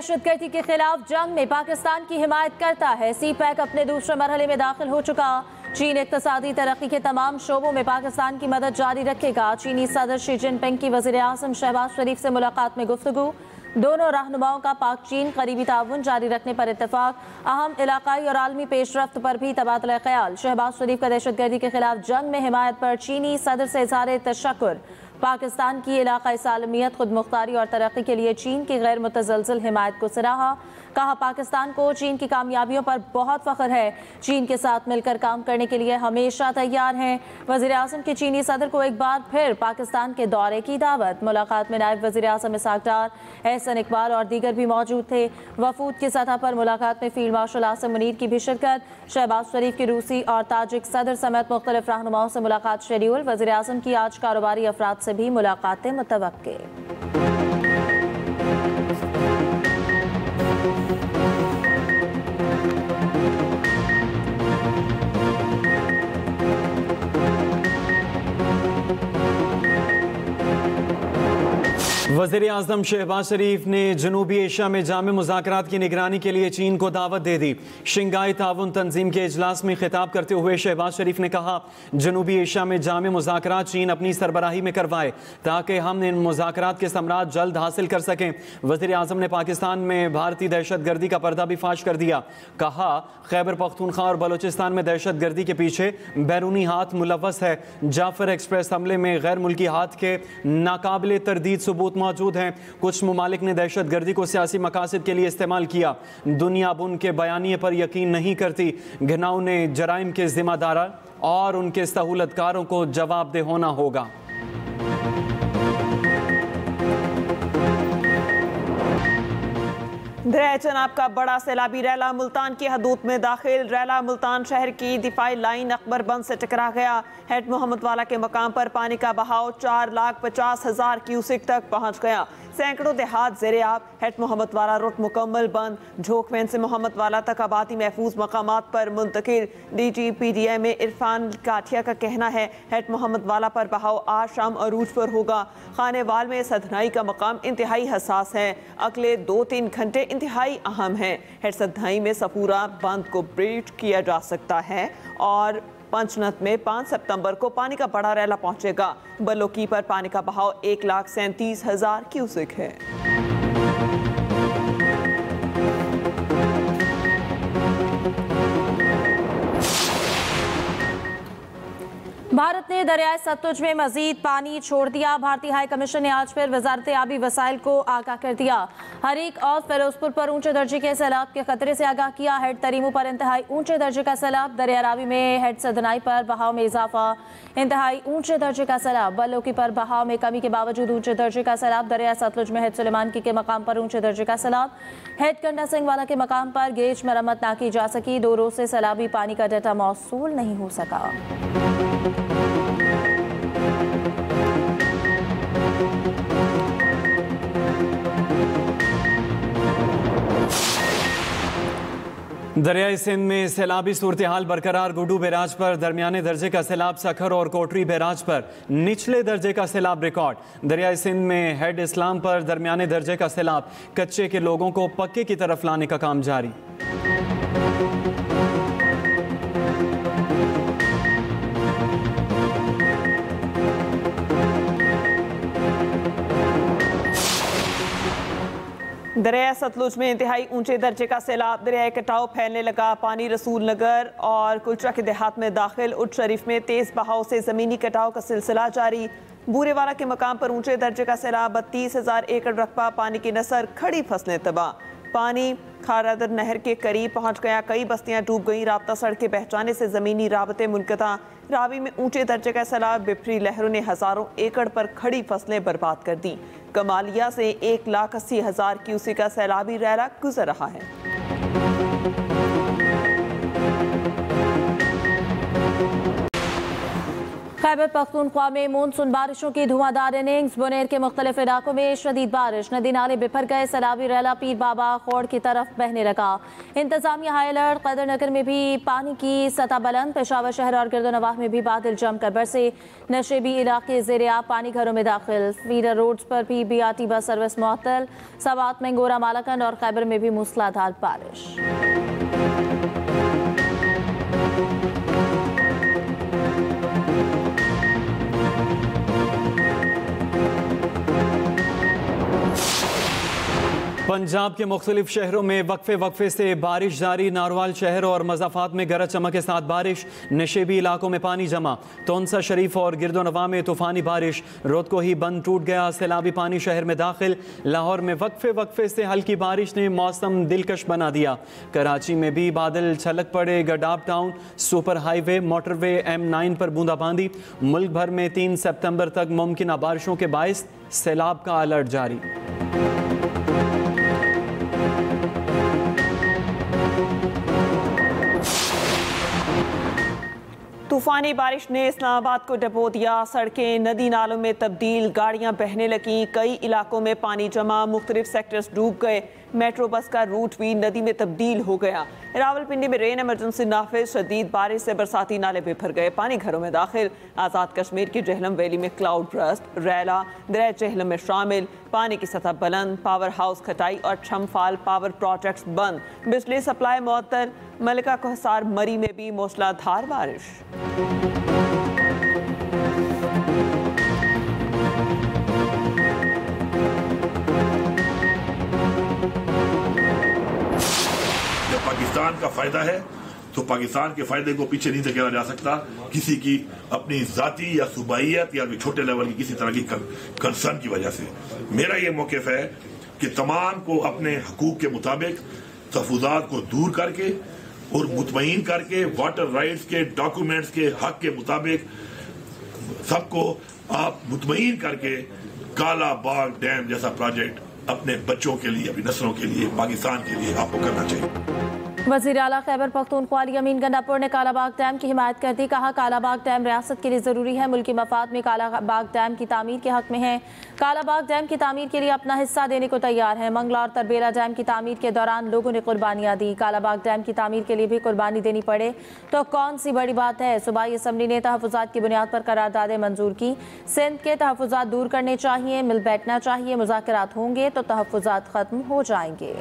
दहशतगर्दी के खिलाफ जंग में पाकिस्तान की हिमायत करता है। सी पैक अपने दूसरे मरहले में दाखिल हो चुका। चीन इक्तसादी तरक्की के तमाम शोबों में पाकिस्तान की मदद जारी रखेगा। चीनी सदर शी जिनपिंग की वज़ीर आज़म शहबाज शरीफ से मुलाकात में गुफ्तगू। दोनों रहनुमाओं का पाक चीन करीबी ताउन जारी रखने पर इत्तफाक। अहम इलाकाई और आलमी पेशरफ्त पर भी तबादला ख्याल। शहबाज शरीफ का दहशतगर्दी के खिलाफ जंग में हिमायत पर चीनी सदर से इज़हार तशक्कुर। पाकिस्तान की इलाकाई सालमियत, खुद मुख्तारी और तरक्की के लिए चीन की गैर मुतज़लज़ल हिमायत को सराहा। कहा, पाकिस्तान को चीन की कामयाबियों पर बहुत फ़ख्र है। चीन के साथ मिलकर काम करने के लिए हमेशा तैयार हैं। वज़ीर आज़म की चीनी सदर को एक बार फिर पाकिस्तान के दौरे की दावत। मुलाकात में नायब वज़ीर आज़म इसहाक डार, एहसन इकबाल और दीगर भी मौजूद थे। वफूद की सतह पर मुलाकात में फील्ड मार्शल आसिम मुनीर की भी शिरकत। शहबाज शरीफ की रूसी और ताजिक सदर समेत मुख्तलिफ रहनुमाओं से मुलाकात शेड्यूल। वज़ीर आज़म की आज कारोबारी अफराद से भी मुलाकातें मुतवक्के। वज़ीर आज़म शहबाज शरीफ ने जनूबी एशिया में जामे मुज़ाकरात की निगरानी के लिए चीन को दावत दे दी। शंघाई ताउन तंजीम के इजलास में खिताब करते हुए शहबाज शरीफ ने कहा, जनूबी एशिया में जामे मुज़ाकरात चीन अपनी सरबराही में करवाए ताकि हम इन मुज़ाकरात के समरात जल्द हासिल कर सकें। वज़ीर आज़म ने पाकिस्तान में भारतीय दहशतगर्दी का पर्दा भी फाश कर दिया। कहा, खैबर पख्तूनख्वा और बलोचिस्तान में दहशतगर्दी के पीछे बैरूनी हाथ मुलव्वस है। जाफर एक्सप्रेस हमले में गैर मुल्की हाथ के नाकाबिले तरदीद सबूत मौजूद हैं। कुछ ममालिक ने दहशतगर्दी को सियासी मकासद के लिए इस्तेमाल किया। दुनिया अब उनके बयानिए पर यकीन नहीं करती। घिनौने जराइम के जिम्मेदार और उनके सहूलतकारों को जवाबदेह होना होगा। दरिया चनाब का बड़ा सैलाबी रैला मुल्तान की हदूद में दाखिल। रैला मुल्तान शहर की दिफाई लाइन अकबर बंद से टकरा गया। हेड मोहम्मद वाला के मकाम पर पानी का बहाव 4,50,000 क्यूसिक तक पहुंच गया। सैकड़ों देहात ज़ेरे-आब। हेड मोहम्मद वाला रुट मुकम्मल बंद। झोंकमैन से मोहम्मद वाला तक आबादी महफूज मकामात पर मुंतकिल। DGPDM में इरफान काठिया का कहना है, हेड मोहम्मद वाला पर बहाव आज शाम अरूज पर होगा। खानेवाल में सदनाई का मकाम इंतहाई हसास है। अगले 2-3 घंटे इंतहाई अहम है। हेड सदनाई में सफूरा बंद को ब्रीच किया जा सकता है और पंचनत में 5 सितंबर को पानी का बड़ा रैला पहुंचेगा। बलोकी पर पानी का बहाव 1,37,000 क्यूसिक है। भारत ने दरियाए सतलुज में मजीद पानी छोड़ दिया। भारतीय हाई कमीशन ने आज फिर वजारत आबी वसाइल को आगाह कर दिया। हरीक और फिरोजपुर पर ऊंचे दर्जे के सैलाब के खतरे से आगाह किया। हेड तरीमू पर इंतहाई ऊंचे दर्जे का सैलाब। दरिया रावी में हेड सदनाई पर बहाव में इजाफा। इंतहाई ऊंचे दर्जे का सैलाब। बलोकी पर बहाव में कमी के बावजूद ऊंचे दर्जे का सैलाब। दरिया सतलुज में हेड सुलेमान की के मकाम पर ऊंचे दर्जे का सैलाब। हेड कंडा सिंह वाला के मकाम पर गेज मरम्मत ना की जा सकी। 2 रोज से सैलाबी पानी का डाटा मौसूल नहीं हो सका। दरियाई सिंध में सैलाबी सूरत हाल बरकरार। गुडू बैराज पर दरमियाने दर्जे का सैलाब। सखर और कोटरी बैराज पर निचले दर्जे का सैलाब रिकॉर्ड। दरियाई सिंध में हेड इस्लाम पर दरमियाने दर्जे का सैलाब। कच्चे के लोगों को पक्के की तरफ लाने का काम जारी। दरिया सतलुज में इंतहाई ऊंचे दर्जे का सैलाब। दरिया कटाव फैलने लगा। पानी रसूल नगर और कुलचा के देहात में दाखिल। उट शरीफ में तेज बहाव से जमीनी कटाव का सिलसिला जारी। बूरेवाला के मकाम पर ऊंचे दर्जे का सैलाब। 32,000 एकड़ रकबा पानी की नसर। खड़ी फसलें तबाह। पानी खारादर नहर के करीब पहुंच गया। कई बस्तियां डूब गईं। राब्ता सड़कें बह जाने से जमीनी राबते मुनक़ता। रावी में ऊंचे दर्जे का सैलाब। बिफरी लहरों ने हजारों एकड़ पर खड़ी फसलें बर्बाद कर दी। कमालिया से 1,80,000 क्यूसिक का सैलाबी रैला गुजर रहा है। खैबर पख्तूनख्वा में मानसून बारिशों की धुआंधार इनिंग्स। बुनेर के मुख्तलिफ इलाकों में शदीद बारिश, नदी नाले बिफर गए। सैलाबी रैला पीर बाबा खोड़ की तरफ बहने लगा। इंतजामिया हाई अलर्ट। कदर नगर में भी पानी की सतह बुलंद। पेशावर शहर और गिरदोनवाह में भी बादल जमकर बरसे। नशेबी इलाके ज़ेरे आब पानी घरों में दाखिल। फीडर रोड्स पर भी BRT बस सर्विस मुअत्तल। सवात में गोरा मालाकंड और खैबर में भी मूसलाधार बारिश। पंजाब के मुख्तलिफ शहरों में वक्फे से बारिश जारी। नारवाल शहर और मज़ाफ़ात में गरज चमक के साथ बारिश। नशेबी इलाकों में पानी जमा। तोनसा शरीफ और गिरदोनवा में तूफ़ानी बारिश। रोद को ही बंद टूट गया। सैलाबी पानी शहर में दाखिल। लाहौर में वक्फे से हल्की बारिश ने मौसम दिलकश बना दिया। कराची में भी बादल छलक पड़े। गडाब town super highway motorway M9 पर बूंदाबांदी। मुल्क भर में 3 सितंबर तक मुमकिन बारिशों के बाइस सैलाब का अलर्ट जारी। तूफानी बारिश ने इस्लामाबाद को डबो दिया। सड़कें नदी नालों में तब्दील, गाड़ियां बहने लगीं। कई इलाकों में पानी जमा, मुख्तलिफ सेक्टर्स डूब गए। मेट्रो बस का रूट भी नदी में तब्दील हो गया। रावलपिंडी में रेन इमरजेंसी नाफिज। शदीद बारिश से बरसाती नाले बिफर गए, पानी घरों में दाखिल। आज़ाद कश्मीर की जहलम वैली में क्लाउड ब्रस्ट। रैला दरिया जहलम में शामिल। पानी की सतह बुलंद। पावर हाउस खटाई और छमफाल पावर प्रोजेक्ट्स बंद। बिजली सप्लाई मुअत्तल। मलिका कोहसार मरी में भी मूसलाधार बारिश। पाकिस्तान का फायदा है तो पाकिस्तान के फायदे को पीछे नहीं धकेला जा सकता किसी की अपनी जाती या सूबाइयत या छोटे लेवल की किसी तरह की कंसर्न की वजह से। मेरा ये मौक़िफ़ है कि तमाम को अपने हकूक के मुताबिक तहफ़्फ़ुज़ात को दूर करके और मुतमईन करके वाटर राइट्स के डॉक्यूमेंट्स के हक के मुताबिक सबको आप मुतमईन करके काला बाग डैम जैसा प्रोजेक्ट अपने बच्चों के लिए, अपनी नस्लों के लिए, पाकिस्तान के लिए आपको करना चाहिए। वज़ीर आला खैबर पख्तूनख्वा अमीन गंडापुर ने कालाबाग डैम की हिमायत कर दी। कहा, कालाबाग डैम रियासत के लिए ज़रूरी है। मुल्की मफाद में कालाबाग डैम की तामीर के हक में है। कालाबाग डैम की तामीर के लिए अपना हिस्सा देने को तैयार है। मंगला और तरबेला डैम की तामीर के दौरान लोगों ने कुर्बानियाँ दी। कालाबाग डैम की तामीर के लिए भी कुर्बानी देनी पड़े तो कौन सी बड़ी बात है। सूबाई असम्बली ने तहफ़्फ़ुज़ात की बुनियाद पर करारदादें मंजूर की। सिंध के तहफ़्फ़ुज़ात दूर करने चाहिए, मिल बैठना चाहिए। मुज़ाकरात होंगे तो तहफ़्फ़ुज़ात ख़त्म हो जाएंगे।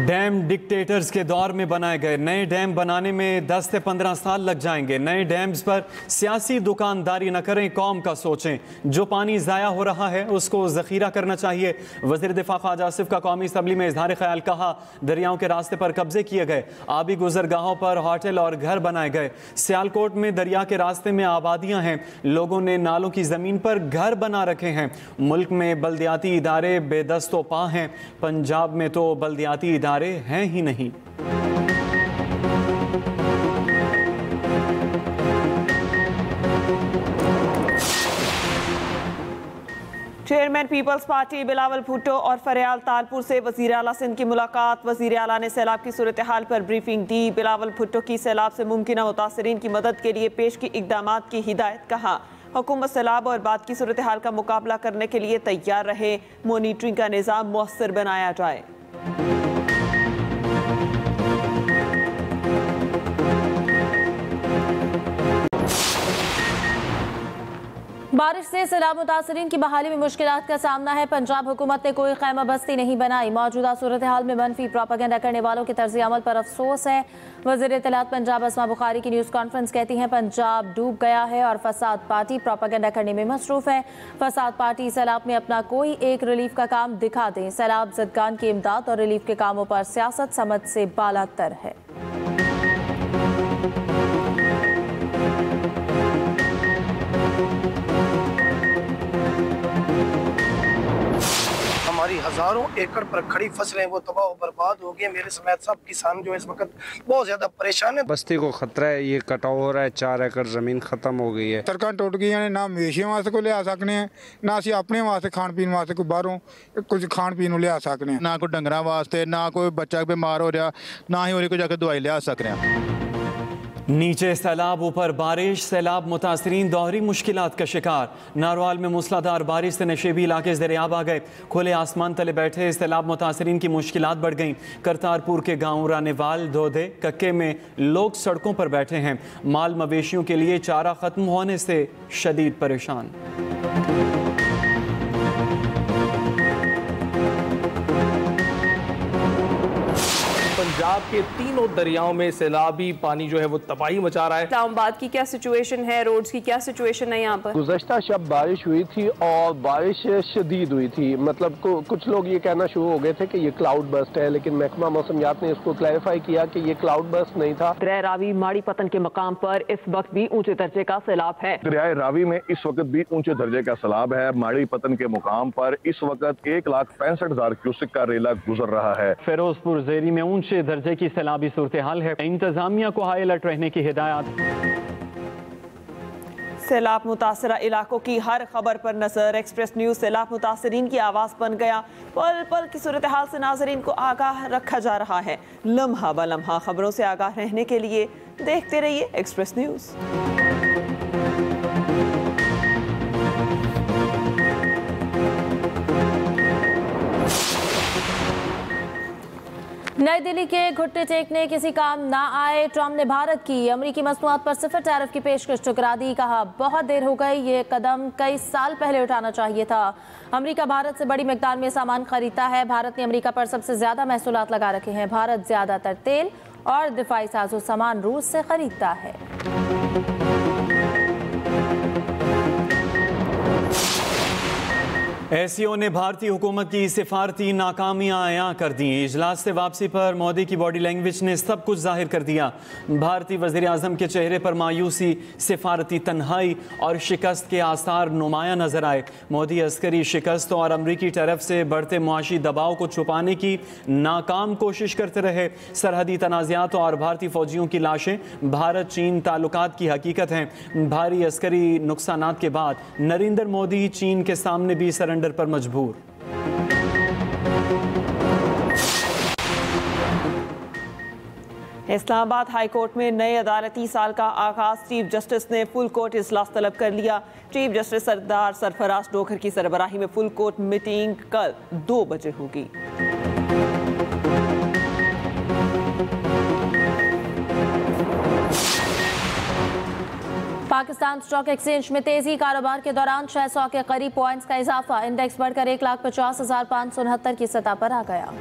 डैम डिक्टेटर्स के दौर में बनाए गए। नए डैम बनाने में 10 से 15 साल लग जाएंगे। नए डैम्स पर सियासी दुकानदारी न करें, कौम का सोचें। जो पानी ज़ाया हो रहा है उसको ज़ख़ीरा करना चाहिए। वज़ीर दिफ़ा ख्वाजा आसिफ का कौमी असम्बली में इज़हार ख़याल। कहा, दरियाओं के रास्ते पर कब्जे किए गए, आबी गुज़रगाहों पर होटल और घर बनाए गए। सियालकोट में दरिया के रास्ते में आबादियाँ हैं, लोगों ने नालों की ज़मीन पर घर बना रखे हैं। मुल्क में बल्दियाती इदारे बेदस्तो पा हैं, पंजाब में तो बल्दियाती इदारे हैं ही नहीं। चेयरमैन पीपल्स पार्टी बिलावल भुट्टो और फरियाल तालपुर से वज़ीर आला सिंध की मुलाकात। वज़ीर आला ने सैलाब की सूरत हाल पर ब्रीफिंग दी। बिलावल भुट्टो की सैलाब से मुमकिन मुतासरीन की मदद के लिए पेश की इक़दामात की हिदायत। कहा, हुकूमत सैलाब और बाद की सूरत हाल का मुकाबला करने के लिए तैयार रहे। मॉनिटरिंग का निज़ाम मौसर बनाया जाए। बारिश से सैलाब मुतासरीन की बहाली में मुश्किलात का सामना है। पंजाब हुकूमत ने कोई खैमा बस्ती नहीं बनाई। मौजूदा सूरत हाल में मनफी प्रोपेगेंडा करने वालों के तर्ज़ अमल पर अफसोस है। वज़ीर इत्तलात पंजाब अस्मा बुखारी की न्यूज़ कॉन्फ्रेंस कहती हैं, पंजाब डूब गया है और फसाद पार्टी प्रोपेगेंडा करने में मसरूफ़ है। फसाद पार्टी सैलाब में अपना कोई एक रिलीफ का काम दिखा दें। सैलाब ज़दगान की इमदाद और रिलीफ के कामों पर सियासत समझ से बालातर है। हमारी हज़ारों एकड़ पर खड़ी फसलें वो तबाह और बर्बाद हो गई। मेरे समेत सब किसान जो इस वक्त बहुत ज़्यादा परेशान है। बस्ती को खतरा है, ये कटाव हो रहा है, 4 एकड़ ज़मीन ख़त्म हो गई है। सड़क टुट गई ने, ना मवेशियों वास्ते कोई लिया सकने हैं, ना असी अपने वास्ते खाण पीन वास्ते कोई बाहरों कुछ खाण पीन लिया सकने, ना कोई डंगरा वास्ते, ना कोई बच्चा बीमार हो रहा, ना ही कोई जाकर दवाई लिया सक रहे हैं। नीचे सैलाब, ऊपर बारिश, सैलाब मुतासरीन दोहरी मुश्किलात का शिकार। नारवाल में मूसलाधार बारिश से नशेबी इलाके दरियाब आ गए। खुले आसमान तले बैठे सैलाब मुतासरीन की मुश्किलात बढ़ गईं। करतारपुर के गांव रानेवाल, धोधे, कक्के में लोग सड़कों पर बैठे हैं। माल मवेशियों के लिए चारा खत्म होने से शदीद परेशान। पंजाब के तीनों दरियाओं में सैलाबी पानी जो है वो तबाही मचा रहा है। इस्लामाबाद की क्या सिचुएशन है, रोड्स की क्या सिचुएशन है यहाँ पर? गुज़श्ता शब बारिश हुई थी और बारिश शदीद हुई थी। मतलब कुछ लोग ये कहना शुरू हो गए थे कि ये क्लाउड बर्स्ट है, लेकिन महकमा मौसमियात ने इसको क्लैरिफाई किया कि ये क्लाउड बर्स्ट नहीं था। दरिया रावी माड़ी पतन के मकाम पर इस वक्त भी ऊंचे दर्जे का सैलाब है। दरिया रावी में इस वक्त भी ऊंचे दर्जे का सैलाब है। माड़ी पतन के मुकाम पर इस वक्त 1,65,000 क्यूसेक का रेला गुजर रहा है। फिरोजपुर ज़ेरी में ऊंचे दर्जे की सैलाबी सूरत हाल है। इंतजामिया को हाई अलर्ट रहने की हिदायत। सैलाब मुतासरा इलाकों की हर खबर पर नजर। एक्सप्रेस न्यूज सैलाब मुतासरीन की आवाज बन गया। पल पल की सूरत हाल से नाजरीन को आगाह रखा जा रहा है। लम्हा ब लम्हा खबरों से आगाह रहने के लिए देखते रहिए एक्सप्रेस न्यूज। नई दिल्ली के घुट्टे टेकने किसी काम ना आए। ट्रंप ने भारत की अमरीकी मसनूआत पर 0 टैरिफ की पेशकश ठुकरा दी। कहा बहुत देर हो गई, ये कदम कई साल पहले उठाना चाहिए था। अमरीका भारत से बड़ी मिकदार में सामान खरीदता है। भारत ने अमरीका पर सबसे ज्यादा महसूलात लगा रखे हैं। भारत ज्यादातर तेल और दिफाई साजो सामान रूस से खरीदता है। एसईओ ने भारतीय हुकूमत की सिफारती नाकामियां आया कर दी। इजलास से वापसी पर मोदी की बॉडी लैंग्वेज ने सब कुछ जाहिर कर दिया। भारतीय वज़ीर आज़म के चेहरे पर मायूसी, सिफारती तन्हाई और शिकस्त के आसार नुमाया नजर आए। मोदी अस्करी शिकस्त और अमरीकी तरफ से बढ़ते मुआशी दबाव को छुपाने की नाकाम कोशिश करते रहे। सरहदी तनाज़ात और भारतीय फौजियों की लाशें भारत चीन ताल्लुकात की हकीकत हैं। भारी अस्करी नुकसानात के बाद नरेंद्र मोदी चीन के सामने भी सरेंडर पर मजबूर। इस्लामाबाद हाई कोर्ट में नए अदालती साल का आगाज। चीफ जस्टिस ने फुल कोर्ट इजलास तलब कर लिया। चीफ जस्टिस सरदार सरफराज डोखर की सरबराही में फुल कोर्ट मीटिंग कल 2 बजे होगी। पाकिस्तान स्टॉक एक्सचेंज में तेजी। कारोबार के दौरान 600 के करीब पॉइंट्स का इजाफा। इंडेक्स बढ़कर 1,50,569 की सतह पर आ गया।